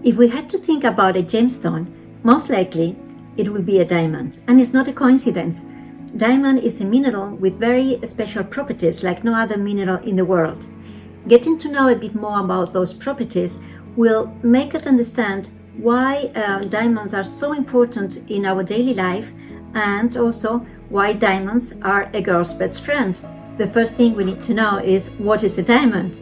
If we had to think about a gemstone, most likely it will be a diamond. And it's not a coincidence. Diamond is a mineral with very special properties like no other mineral in the world. Getting to know a bit more about those properties will make us understand why diamonds are so important in our daily life, and also why diamonds are a girl's best friend. The first thing we need to know is, what is a diamond?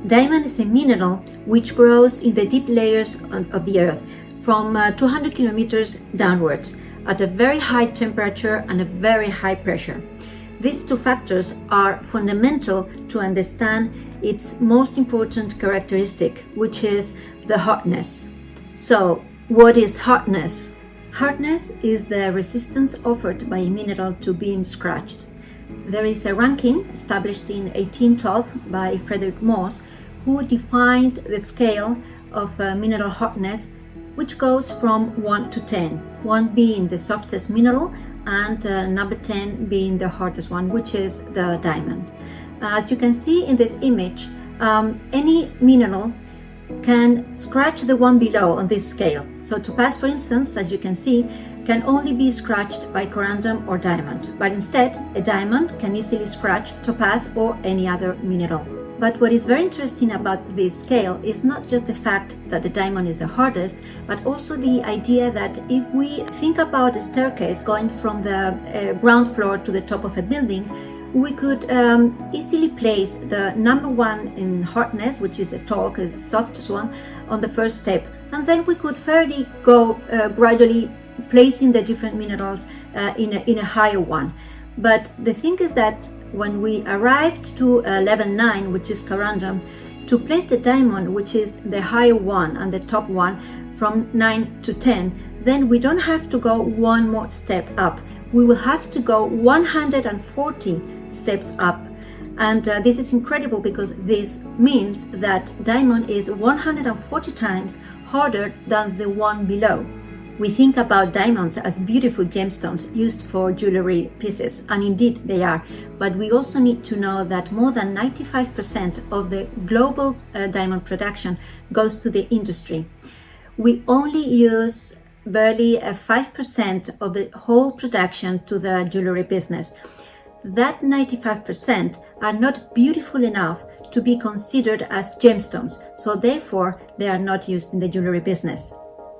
Diamond is a mineral which grows in the deep layers of the earth from 200 kilometers downwards at a very high temperature and a very high pressure. These two factors are fundamental to understand its most important characteristic, which is the hardness. So, what is hardness? Hardness is the resistance offered by a mineral to being scratched. There is a ranking established in 1812 by Frederick Morse, who defined the scale of mineral hardness, which goes from 1 to 10, 1 being the softest mineral and number 10 being the hardest one, which is the diamond. As you can see in this image, any mineral can scratch the one below on this scale. So topaz, for instance, as you can see, can only be scratched by corundum or diamond, but instead a diamond can easily scratch topaz or any other mineral. But what is very interesting about this scale is not just the fact that the diamond is the hardest, but also the idea that if we think about a staircase going from the ground floor to the top of a building, we could easily place the number 1 in hardness, which is the tall, the softest one, on the first step, and then we could fairly go gradually placing the different minerals in a higher one. But the thing is that when we arrived to level 9, which is corundum, to place the diamond, which is the higher one and the top one, from 9 to 10, then we don't have to go one more step up. We will have to go 140 steps up. And this is incredible, because this means that diamond is 140 times harder than the one below. We think about diamonds as beautiful gemstones used for jewelry pieces, and indeed they are, but we also need to know that more than 95% of the global diamond production goes to the industry. We only use barely 5% of the whole production to the jewelry business. That 95% are not beautiful enough to be considered as gemstones, so therefore they are not used in the jewelry business.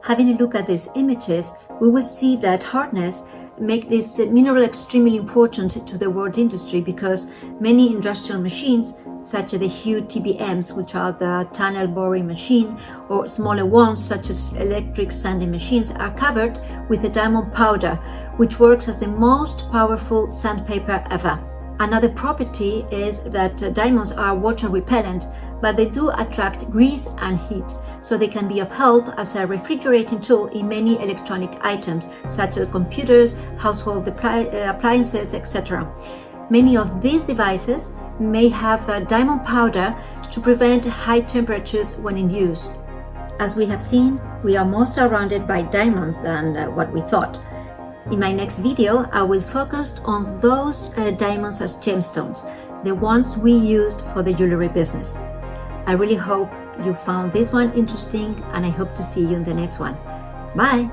Having a look at these images, we will see that hardness make this mineral extremely important to the world industry, because many industrial machines, such as the huge TBMs, which are the tunnel boring machine, or smaller ones such as electric sanding machines, are covered with a diamond powder, which works as the most powerful sandpaper ever. Another property is that diamonds are water repellent, but they do attract grease and heat, so they can be of help as a refrigerating tool in many electronic items, such as computers, household appliances, etc. Many of these devices may have a diamond powder to prevent high temperatures when in use. As we have seen, we are more surrounded by diamonds than what we thought. In my next video, I will focus on those diamonds as gemstones, the ones we used for the jewelry business. I really hope you found this one interesting, and I hope to see you in the next one. Bye!